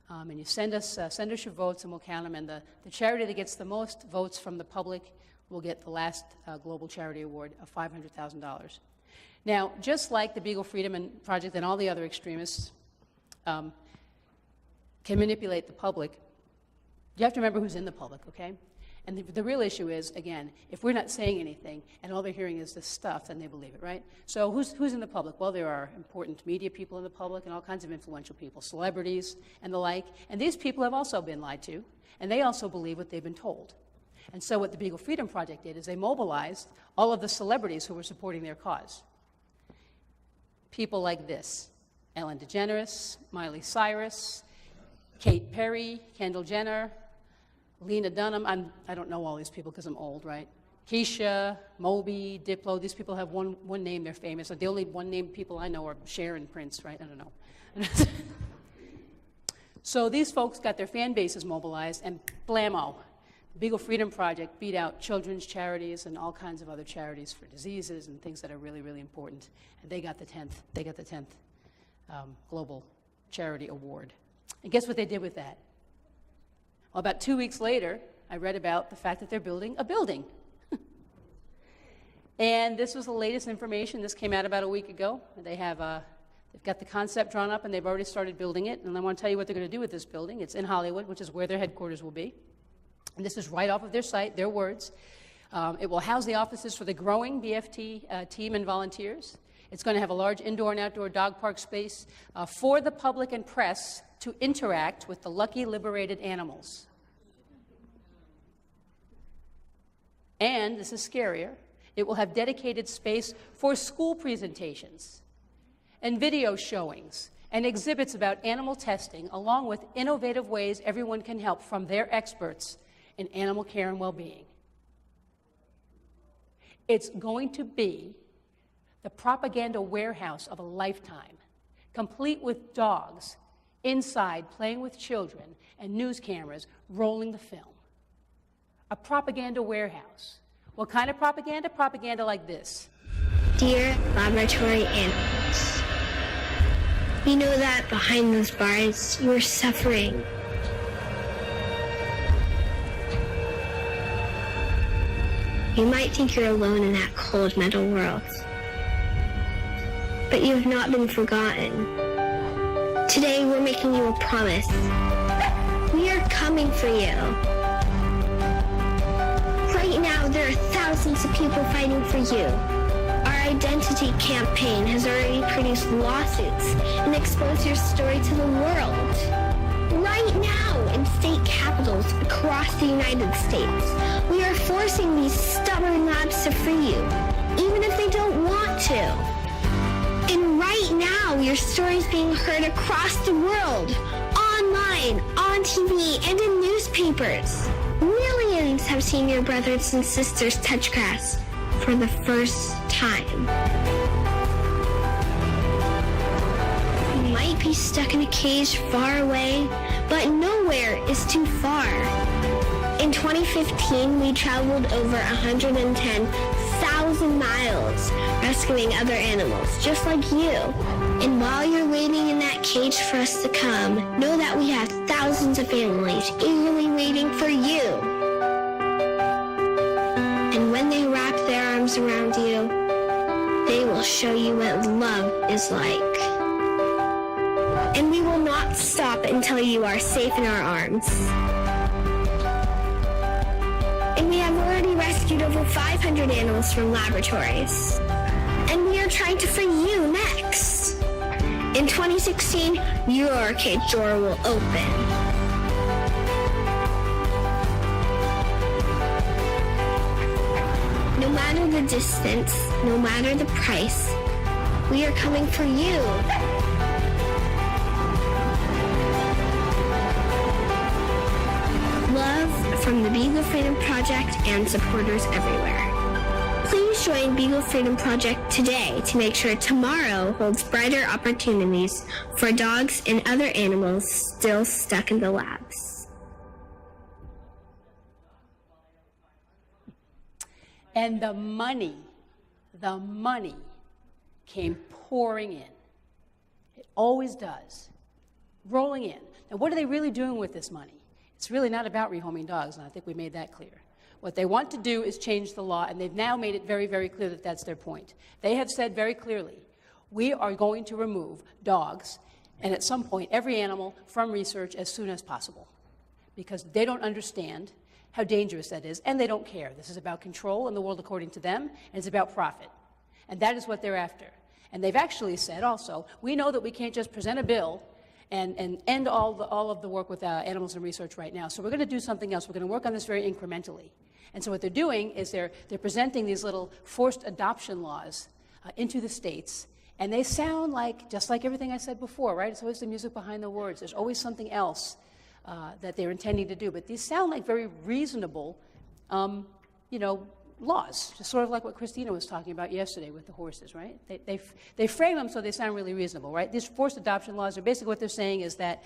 and you send us your votes, and we'll count them. And the charity that gets the most votes from the public will get the last Global Charity Award of $500,000. Now, just like the Beagle Freedom Project and all the other extremists can manipulate the public, you have to remember who's in the public, okay? And the real issue is, again, if we're not saying anything and all they're hearing is this stuff, then they believe it, right? So who's in the public? Well, there are important media people in the public and all kinds of influential people, celebrities and the like. And these people have also been lied to, and they also believe what they've been told. And so what the Beagle Freedom Project did is they mobilized all of the celebrities who were supporting their cause. People like this: Ellen DeGeneres, Miley Cyrus, Kate Perry, Kendall Jenner, Lena Dunham. I don't know all these people because I'm old, right? Keisha, Moby, Diplo. These people have one name, they're famous. The only one-named people I know are Cher and Prince, right? I don't know. So these folks got their fan bases mobilized, and blammo. The Beagle Freedom Project beat out children's charities and all kinds of other charities for diseases and things that are really, really important. And they got the 10th Global Charity Award. And guess what they did with that? Well, about 2 weeks later, I read about the fact that they're building a building. And this was the latest information. This came out about a week ago. They've got the concept drawn up, and they've already started building it. And I want to tell you what they're going to do with this building. It's in Hollywood, which is where their headquarters will be. And this is right off of their site, their words. It will house the offices for the growing BFT team and volunteers. It's going to have a large indoor and outdoor dog park space for the public and press to interact with the lucky liberated animals. And, this is scarier, it will have dedicated space for school presentations and video showings and exhibits about animal testing, along with innovative ways everyone can help from their experts in animal care and well-being. It's going to be the propaganda warehouse of a lifetime, complete with dogs inside playing with children and news cameras rolling the film. A propaganda warehouse. What kind of propaganda? Propaganda like this. Dear laboratory animals, we know that behind those bars you are suffering. You might think you're alone in that cold metal world, but you have not been forgotten. Today we're making you a promise. We are coming for you. Right now, there are thousands of people fighting for you. Our identity campaign has already produced lawsuits and exposed your story to the world. Right now, in state capitals across the United States, we are forcing these stubborn labs to free you, even if they don't want to. And right now, your story is being heard across the world, online, on TV, and in newspapers. Millions have seen your brothers and sisters touch grass for the first time. You might be stuck in a cage far away, but nowhere is too far. In 2015, we traveled over 110,000 miles rescuing other animals just like you. And while you're waiting in that cage for us to come, know that we have thousands of families eagerly waiting for you. And when they wrap their arms around you, they will show you what love is like. And we will not stop until you are safe in our arms. And we have already rescued over 500 animals from laboratories. And we are trying to free you next. In 2016, your cage door will open. No matter the distance, no matter the price, we are coming for you. Love from the Beagle Freedom Project and supporters everywhere. Please join Beagle Freedom Project today to make sure tomorrow holds brighter opportunities for dogs and other animals still stuck in the labs. And the money came pouring in. It always does. Rolling in. Now, what are they really doing with this money? It's really not about rehoming dogs, and I think we made that clear. What they want to do is change the law, and they've now made it very, very clear that that's their point. They have said very clearly, we are going to remove dogs, and at some point, every animal from research as soon as possible, because they don't understand how dangerous that is, and they don't care. This is about control in the world according to them, and it's about profit. And that is what they're after. And they've actually said also, we know that we can't just present a bill and end all of the work with animals in research right now. So we're going to do something else. We're going to work on this very incrementally. And so what they're doing is they're presenting these little forced adoption laws into the states, and they sound like, just like everything I said before, right? It's always the music behind the words. There's always something else that they're intending to do. But these sound like very reasonable, laws, just sort of like what Christina was talking about yesterday with the horses, right? They frame them so they sound really reasonable, right? These forced adoption laws are basically what they're saying is that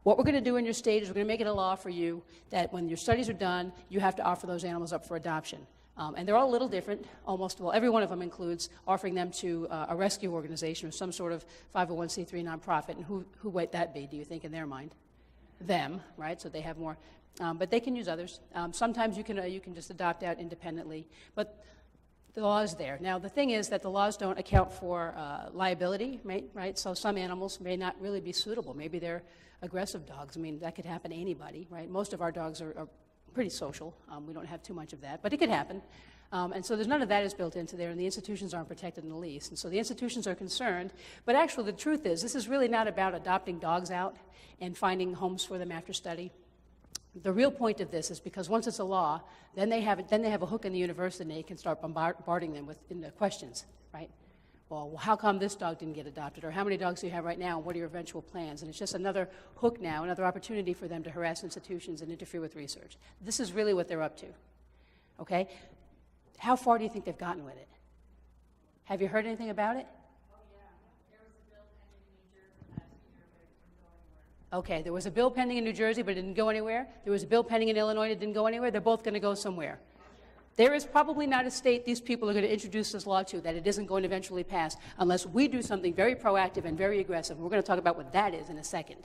what we're going to do in your state is we're going to make it a law for you that when your studies are done, you have to offer those animals up for adoption. And they're all a little different. Every one of them includes offering them to a rescue organization or some sort of 501c3 nonprofit. And who might that be, do you think, in their mind? Them, right? So they have more. But they can use others. Sometimes you can just adopt out independently. But the law is there. Now, the thing is that the laws don't account for liability, right? So some animals may not really be suitable. Maybe they're aggressive dogs. I mean, that could happen to anybody, right? Most of our dogs are pretty social. We don't have too much of that, but it could happen. And so there's none of that is built into there, and the institutions aren't protected in the least. And so the institutions are concerned. But actually, the truth is, this is really not about adopting dogs out and finding homes for them after study. The real point of this is because once it's a law, then they have a hook in the universe and they can start bombarding them with questions, right? Well, how come this dog didn't get adopted? Or how many dogs do you have right now? And what are your eventual plans? And it's just another hook now, another opportunity for them to harass institutions and interfere with research. This is really what they're up to, okay? How far do you think they've gotten with it? Have you heard anything about it? Okay, there was a bill pending in New Jersey, but it didn't go anywhere. There was a bill pending in Illinois, it didn't go anywhere. They're both going to go somewhere. There is probably not a state these people are going to introduce this law to that it isn't going to eventually pass unless we do something very proactive and very aggressive. We're going to talk about what that is in a second.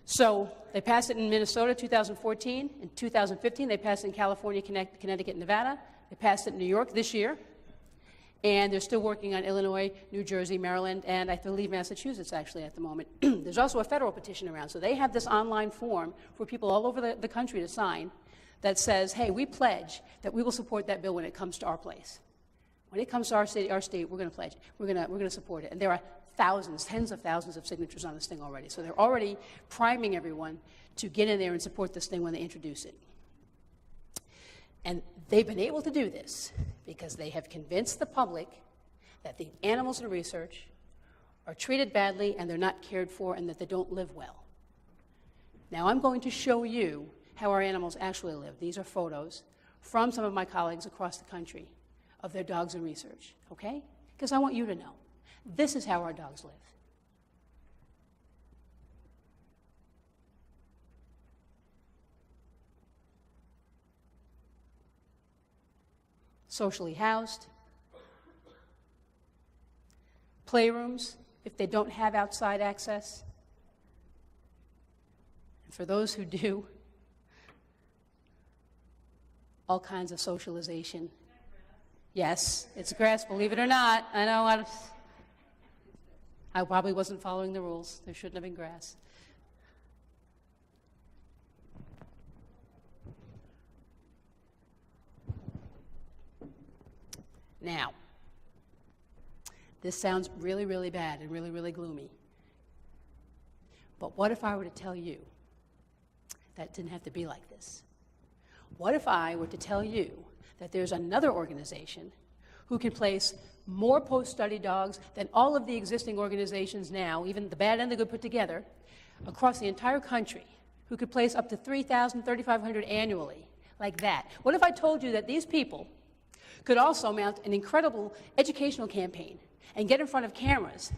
So they passed it in Minnesota 2014. In 2015, they passed it in California, Connecticut, and Nevada. They passed it in New York this year. And they're still working on Illinois, New Jersey, Maryland, and I believe Massachusetts, actually, at the moment. There's also a federal petition around. So they have this online form for people all over the country to sign that says, hey, we pledge that we will support that bill when it comes to our place. When it comes to our state, we're going to pledge it. We're going to support it. And there are thousands, tens of thousands of signatures on this thing already. So they're already priming everyone to get in there and support this thing when they introduce it. And they've been able to do this because they have convinced the public that the animals in research are treated badly and they're not cared for and that they don't live well. Now I'm going to show you how our animals actually live. These are photos from some of my colleagues across the country of their dogs in research, okay? Because I want you to know, this is how our dogs live. Socially housed, playrooms if they don't have outside access, and for those who do, all kinds of socialization. Yes, it's grass, believe it or not. I know I probably wasn't following the rules. There shouldn't have been grass. Now, this sounds really, really bad and really, really gloomy. But what if I were to tell you that it didn't have to be like this? What if I were to tell you that there's another organization who can place more post-study dogs than all of the existing organizations now, even the bad and the good put together, across the entire country, who could place up to 3,000, 3,500 annually, like that? What if I told you that these people could also mount an incredible educational campaign and get in front of cameras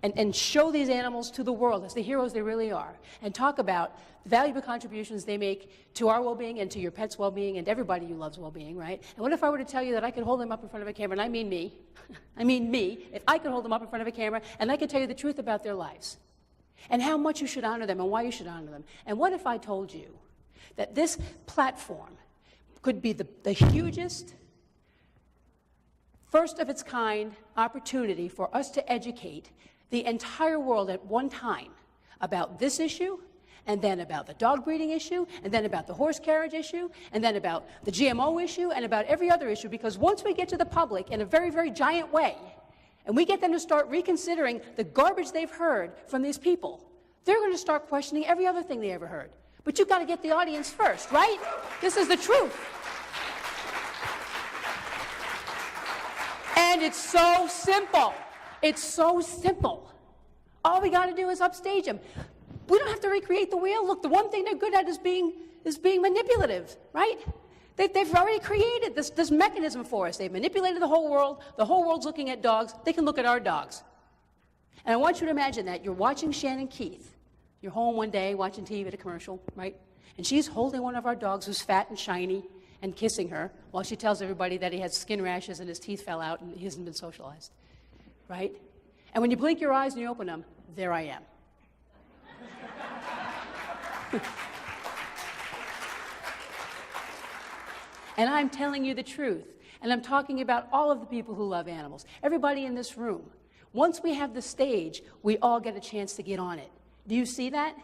and show these animals to the world as the heroes they really are, and talk about the valuable contributions they make to our well-being and to your pet's well-being and everybody you love's well-being, right? And what if I were to tell you that I could hold them up in front of a camera, and I mean me, if I could hold them up in front of a camera and I could tell you the truth about their lives and how much you should honor them and why you should honor them? And what if I told you that this platform could be the hugest, first of its kind opportunity for us to educate the entire world at one time about this issue, and then about the dog breeding issue, and then about the horse carriage issue, and then about the GMO issue, and about every other issue? Because once we get to the public in a very, very giant way, and we get them to start reconsidering the garbage they've heard from these people, they're going to start questioning every other thing they ever heard. But you've got to get the audience first, right? This is the truth. And it's so simple. It's so simple. All we got to do is upstage them. We don't have to recreate the wheel. Look, the one thing they're good at is being manipulative, right? They've already created this mechanism for us. They've manipulated the whole world. The whole world's looking at dogs. They can look at our dogs. And I want you to imagine that. You're watching Shannon Keith. You're home one day watching TV at a commercial, right? And she's holding one of our dogs who's fat and shiny and kissing her while she tells everybody that he has skin rashes and his teeth fell out and he hasn't been socialized, right? And when you blink your eyes and you open them, there I am. And I'm telling you the truth. And I'm talking about all of the people who love animals. Everybody in this room. Once we have the stage, we all get a chance to get on it. Do you see that?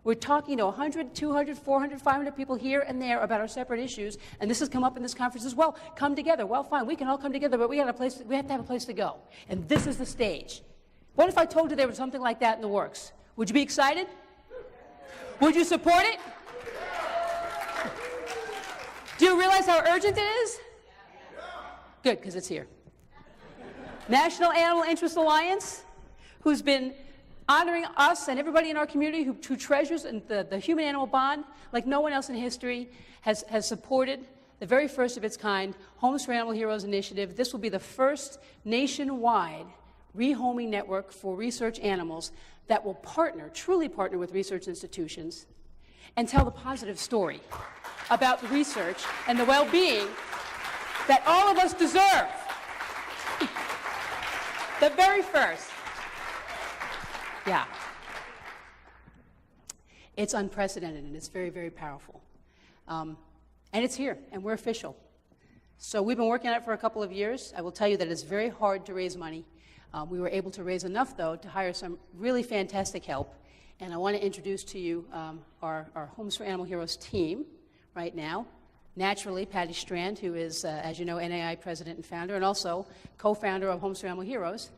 We're talking to 100, 200, 400, 500 people here and there about our separate issues, and this has come up in this conference as well. Come together. Well, fine, we can all come together, but we have to have a place to go. And this is the stage. What if I told you there was something like that in the works? Would you be excited? Would you support it? Do you realize how urgent it is? Good, because it's here. National Animal Interest Alliance, who's been honoring us and everybody in our community who treasures the human-animal bond like no one else in history, has supported the very first of its kind Homes for Animal Heroes initiative. This will be the first nationwide rehoming network for research animals that will truly partner with research institutions and tell the positive story about the research and the well-being that all of us deserve. The very first. Yeah. It's unprecedented, and it's very, very powerful. And it's here, and we're official. So we've been working on it for a couple of years. I will tell you that it's very hard to raise money. We were able to raise enough, though, to hire some really fantastic help. And I want to introduce to you our Homes for Animal Heroes team right now. Naturally, Patty Strand, who is, as you know, NAI president and founder, and also co-founder of Homes for Animal Heroes,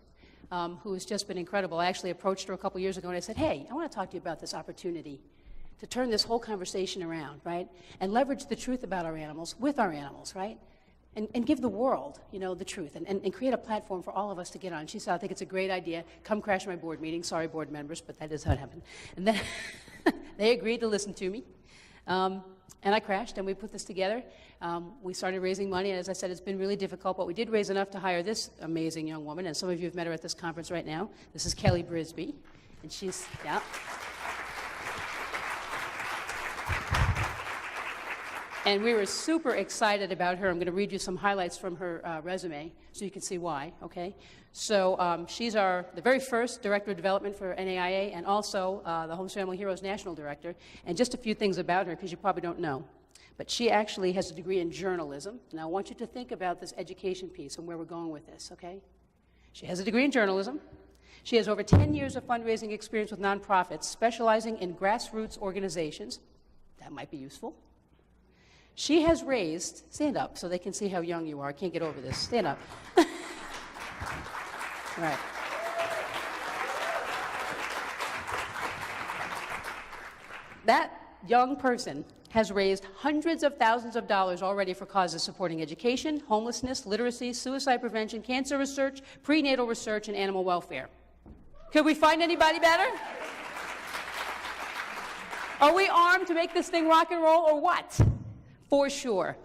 who has just been incredible. I actually approached her a couple years ago and I said, hey, I want to talk to you about this opportunity to turn this whole conversation around, right? And leverage the truth about our animals with our animals, right? And give the world, the truth and create a platform for all of us to get on. She said, I think it's a great idea. Come crash my board meeting. Sorry, board members, but that is how it happened. And then they agreed to listen to me. And I crashed, and we put this together. We started raising money, and as I said, it's been really difficult, but we did raise enough to hire this amazing young woman, and some of you have met her at this conference right now. This is Kelly Brisby, and she's, yeah. And we were super excited about her. I'm going to read you some highlights from her resume so you can see why, okay? So she's the very first Director of Development for NAIA and also the Homes for Animal Heroes National Director. And just a few things about her, because you probably don't know. But she actually has a degree in journalism. Now I want you to think about this education piece and where we're going with this, okay? She has a degree in journalism. She has over 10 years of fundraising experience with nonprofits, specializing in grassroots organizations. That might be useful. She has raised, stand up so they can see how young you are. I can't get over this. Stand up. Right. That young person has raised hundreds of thousands of dollars already for causes supporting education, homelessness, literacy, suicide prevention, cancer research, prenatal research, and animal welfare. Could we find anybody better? Are we armed to make this thing rock and roll, or what? For sure.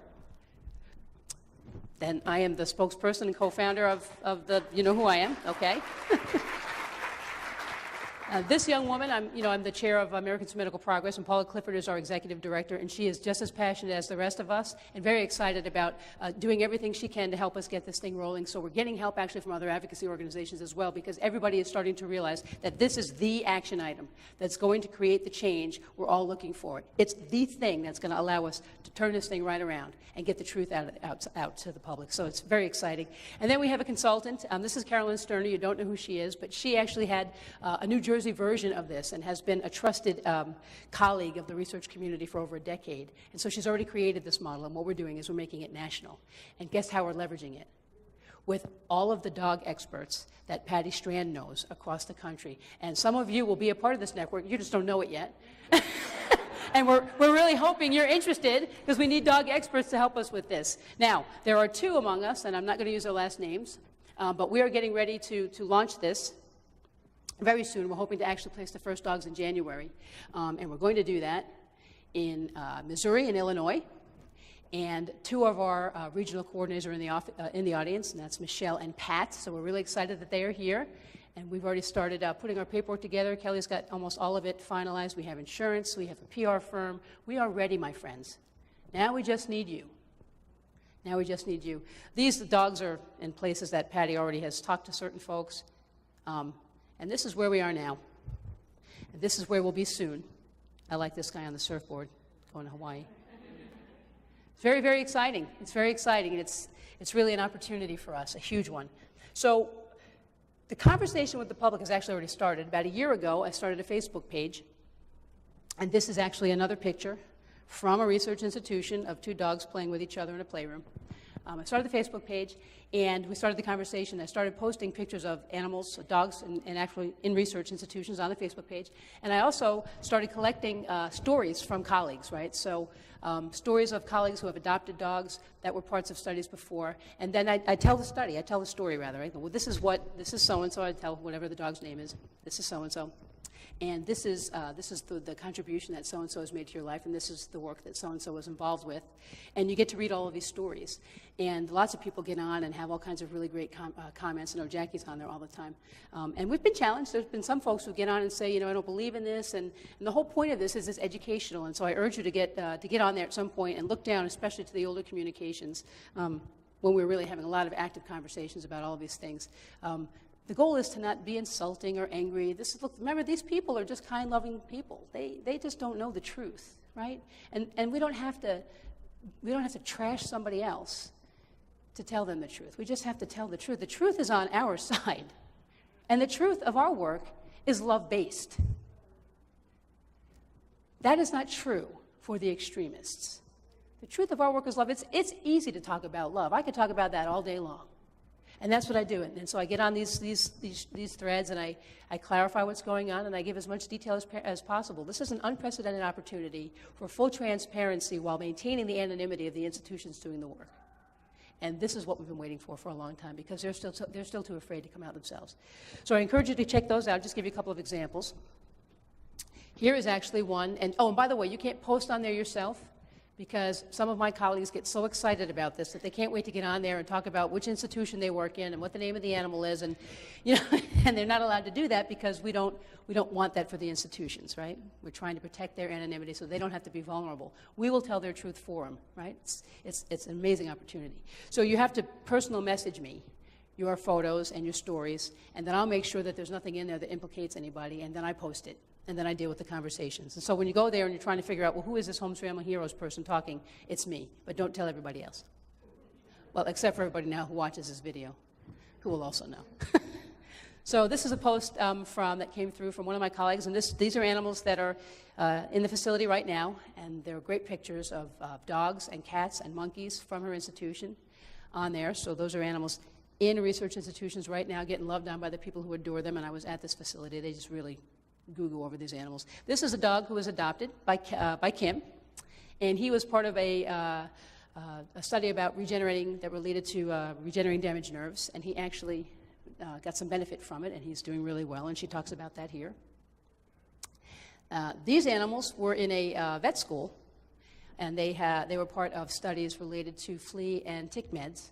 Then I am the spokesperson and co-founder of the, you know who I am, okay? This young woman, I'm the chair of Americans for Medical Progress, and Paula Clifford is our executive director, and she is just as passionate as the rest of us, and very excited about doing everything she can to help us get this thing rolling. So we're getting help actually from other advocacy organizations as well, because everybody is starting to realize that this is the action item that's going to create the change we're all looking for. It's the thing that's going to allow us to turn this thing right around and get the truth out to the public. So it's very exciting. And then we have a consultant. This is Carolyn Sterner. You don't know who she is, but she actually had a New Jersey version of this and has been a trusted colleague of the research community for over a decade. And so she's already created this model, and what we're doing is we're making it national. And guess how we're leveraging it? With all of the dog experts that Patty Strand knows across the country. And some of you will be a part of this network. You just don't know it yet. And we're really hoping you're interested because we need dog experts to help us with this. Now, there are two among us, and I'm not going to use their last names, but we are getting ready to launch this very soon. We're hoping to actually place the first dogs in January, and we're going to do that in Missouri and Illinois. And two of our regional coordinators are in the audience, and that's Michelle and Pat. So we're really excited that they are here. And we've already started putting our paperwork together. Kelly's got almost all of it finalized. We have insurance. We have a PR firm. We are ready, my friends. Now we just need you. Now we just need you. These dogs are in places that Patty already has talked to certain folks. And this is where we are now. And this is where we'll be soon. I like this guy on the surfboard going to Hawaii. It's very, very exciting. It's very exciting, and it's really an opportunity for us, a huge one. So the conversation with the public has actually already started. About a year ago, I started a Facebook page, and this is actually another picture from a research institution of two dogs playing with each other in a playroom. I started the Facebook page, and we started the conversation. I started posting pictures of animals, dogs, and actually in research institutions on the Facebook page. And I also started collecting stories from colleagues, right? So stories of colleagues who have adopted dogs that were parts of studies before. And then I tell the story, right? Well, this is so-and-so. I tell whatever the dog's name is. This is so-and-so. And this is the contribution that so-and-so has made to your life, and this is the work that so-and-so was involved with. And you get to read all of these stories. And lots of people get on and have all kinds of really great comments. I know Jackie's on there all the time. And we've been challenged. There's been some folks who get on and say, I don't believe in this. And the whole point of this is it's educational. And so I urge you to get on there at some point and look down, especially to the older communications, when we're really having a lot of active conversations about all of these things. The goal is to not be insulting or angry. Remember, these people are just kind, loving people. They just don't know the truth, right? And we don't have to trash somebody else to tell them the truth. We just have to tell the truth. The truth is on our side. And the truth of our work is love-based. That is not true for the extremists. The truth of our work is love. It's easy to talk about love. I could talk about that all day long. And that's what I do. And so I get on these threads, and I clarify what's going on, and I give as much detail as possible. This is an unprecedented opportunity for full transparency while maintaining the anonymity of the institutions doing the work. And this is what we've been waiting for a long time, because they're still too afraid to come out themselves. So I encourage you to check those out. Just give you a couple of examples. Here is actually one. And by the way, you can't post on there yourself, because some of my colleagues get so excited about this that they can't wait to get on there and talk about which institution they work in and what the name of the animal is, and and they're not allowed to do that because we don't want that for the institutions, right? We're trying to protect their anonymity so they don't have to be vulnerable. We will tell their truth for them, right? It's an amazing opportunity. So you have to personal message me your photos and your stories, and then I'll make sure that there's nothing in there that implicates anybody, and then I post it. And then I deal with the conversations. And so when you go there and you're trying to figure out, well, who is this Homes for Animal Heroes person talking? It's me, but don't tell everybody else. Well, except for everybody now who watches this video, who will also know. So this is a post that came through from one of my colleagues, and these are animals that are in the facility right now, and there are great pictures of dogs and cats and monkeys from her institution on there. So those are animals in research institutions right now getting loved on by the people who adore them, and I was at this facility. They just really goo over these animals. This is a dog who was adopted by Kim, and he was part of a study about regenerating that related to regenerating damaged nerves, and he actually got some benefit from it, and he's doing really well, and she talks about that here. These animals were in a vet school, and they were part of studies related to flea and tick meds,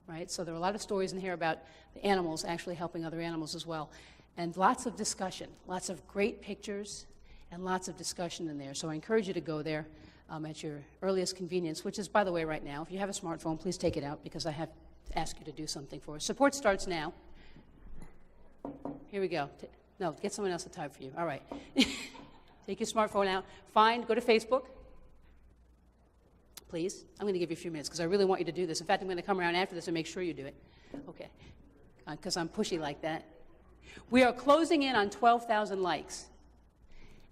right? So there are a lot of stories in here about the animals actually helping other animals as well. And lots of discussion, lots of great pictures, and lots of discussion in there. So I encourage you to go there at your earliest convenience, which is, by the way, right now. If you have a smartphone, please take it out, because I have to ask you to do something for us. Support starts now. Here we go. No, get someone else to type for you. All right. Take your smartphone out. Go to Facebook, please. I'm going to give you a few minutes, because I really want you to do this. In fact, I'm going to come around after this and make sure you do it. Okay. Because I'm pushy like that. We are closing in on 12,000 likes,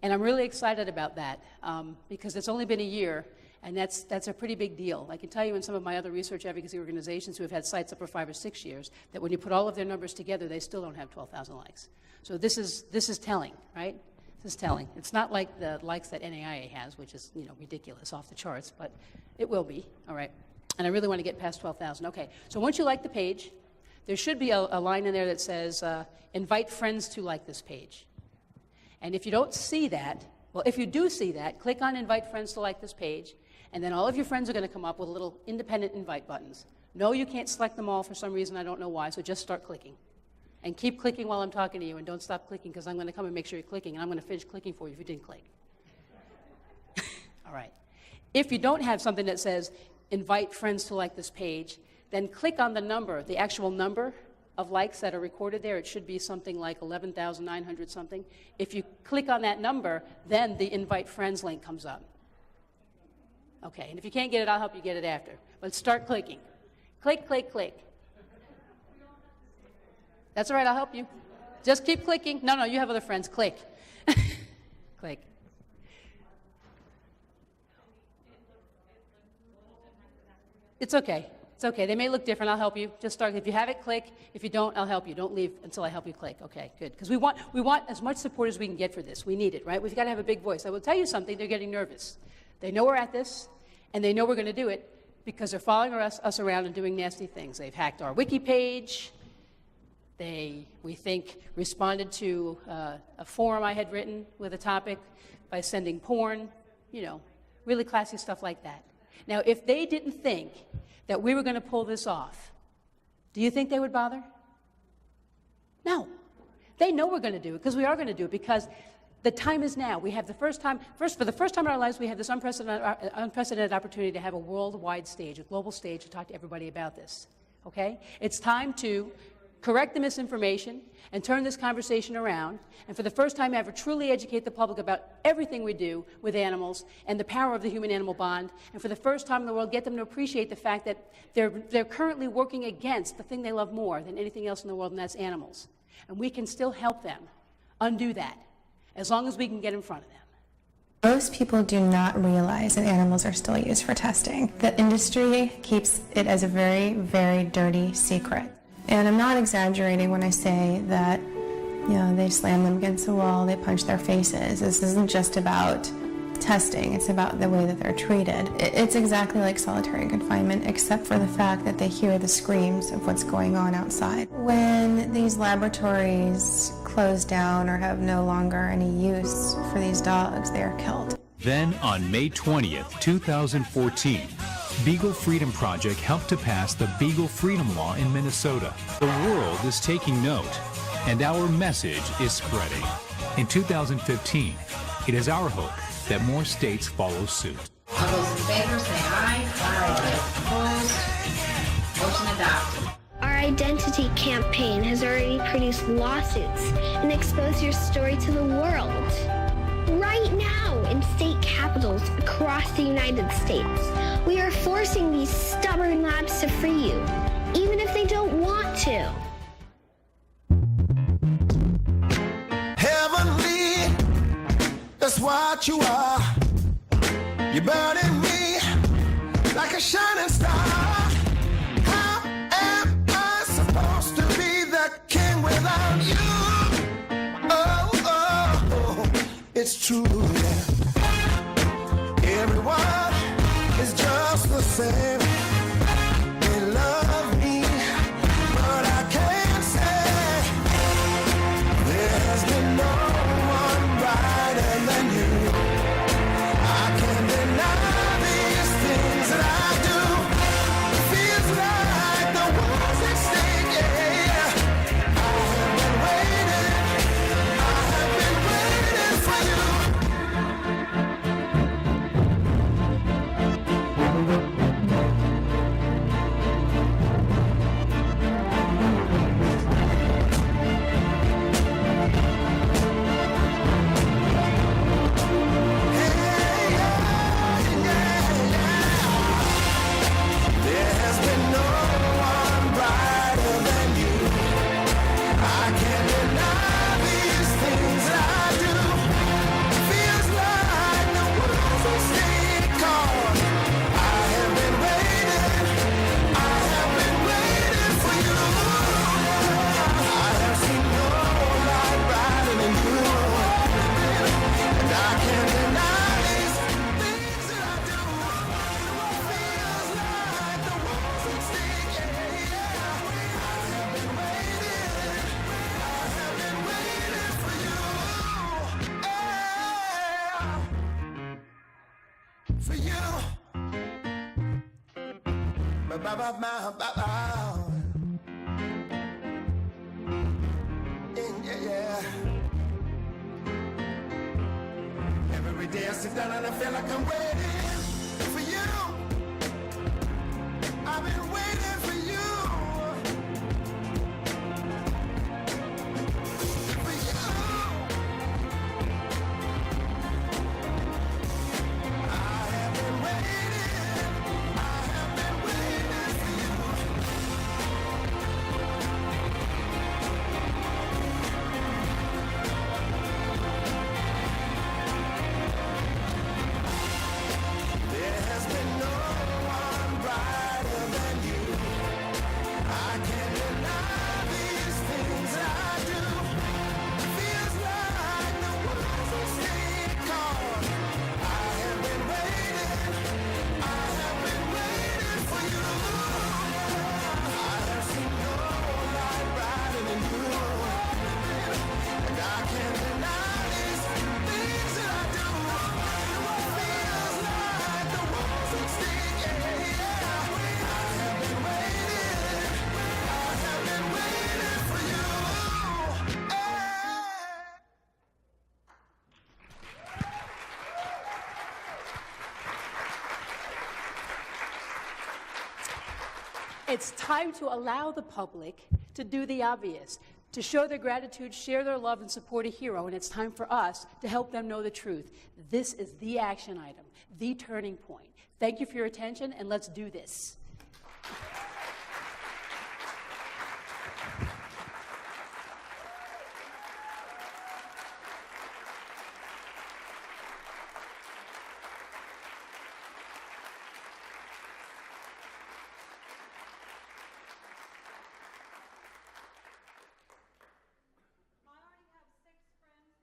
and I'm really excited about that because it's only been a year, and that's a pretty big deal. I can tell you in some of my other research advocacy organizations who have had sites up for 5 or 6 years that when you put all of their numbers together, they still don't have 12,000 likes. So this is telling, right? This is telling. It's not like the likes that NAIA has, which is, ridiculous, off the charts, but it will be, all right? And I really want to get past 12,000. Okay, so once you like the page, there should be a line in there that says, invite friends to like this page. And if you don't see that, well, if you do see that, click on invite friends to like this page, and then all of your friends are going to come up with little independent invite buttons. No, you can't select them all for some reason, I don't know why, so just start clicking. And keep clicking while I'm talking to you, and don't stop clicking, because I'm going to come and make sure you're clicking, and I'm going to finish clicking for you if you didn't click. All right. If you don't have something that says invite friends to like this page, then click on the number, the actual number of likes that are recorded there. It should be something like 11,900 something. If you click on that number, then the invite friends link comes up. Okay, and if you can't get it, I'll help you get it after. But start clicking. Click, click, click. That's all right, I'll help you. Just keep clicking. No, you have other friends. Click. Click. It's okay. It's okay. They may look different. I'll help you. Just start. If you have it, click. If you don't, I'll help you. Don't leave until I help you click. Okay, good. Because we want as much support as we can get for this. We need it, right? We've got to have a big voice. I will tell you something. They're getting nervous. They know we're at this, and they know we're going to do it because they're following us around and doing nasty things. They've hacked our wiki page. They, we think, responded to a forum I had written with a topic by sending porn, really classy stuff like that. Now, if they didn't think that we were going to pull this off, do you think they would bother? No. They know we're going to do it, because we are going to do it, because the time is now. We have for the first time in our lives, we have this unprecedented opportunity to have a worldwide stage, a global stage, to talk to everybody about this, okay? It's time to correct the misinformation and turn this conversation around, and for the first time ever, truly educate the public about everything we do with animals and the power of the human-animal bond, and for the first time in the world, get them to appreciate the fact that they're currently working against the thing they love more than anything else in the world, and that's animals. And we can still help them undo that, as long as we can get in front of them. Most people do not realize that animals are still used for testing. The industry keeps it as a very, very dirty secret. And I'm not exaggerating when I say that, they slam them against the wall, they punch their faces. This isn't just about testing, it's about the way that they're treated. It's exactly like solitary confinement, except for the fact that they hear the screams of what's going on outside. When these laboratories close down or have no longer any use for these dogs, they are killed. Then on May 20th, 2014, Beagle Freedom Project helped to pass the Beagle Freedom Law in Minnesota. The world is taking note, and our message is spreading. In 2015, it is our hope that more states follow suit. All those in favor say aye. Aye. Opposed? Motion adopted. Our identity campaign has already produced lawsuits and exposed your story to the world. Right now, in state capitals across the United States, we are forcing these stubborn labs to free you, even if they don't want to. Heavenly, that's what you are. You're burning me like a shining star. How am I supposed to be the king without you? Oh, it's true, yeah. Everyone is just the same. They love me, but I can't say there's been no one brighter than you. I can't deny Yeah. Every day I sit down and I feel like I'm waiting for you. I've been waiting for you. For you. I have been waiting. I have been waiting for you. There has been no one brighter than you. I can't deny these things I do. Feels like the world will stay calm. I have been waiting. I have been waiting for you. I have seen no light brighter than you. And I can't deny these things that I do. Feels like the walls would stay. Yeah. I have been waiting. I have been waiting for you. It's time to allow the public to do the obvious, to show their gratitude, share their love, and support a hero, and it's time for us to help them know the truth. This is the action item, the turning point. Thank you for your attention, and let's do this.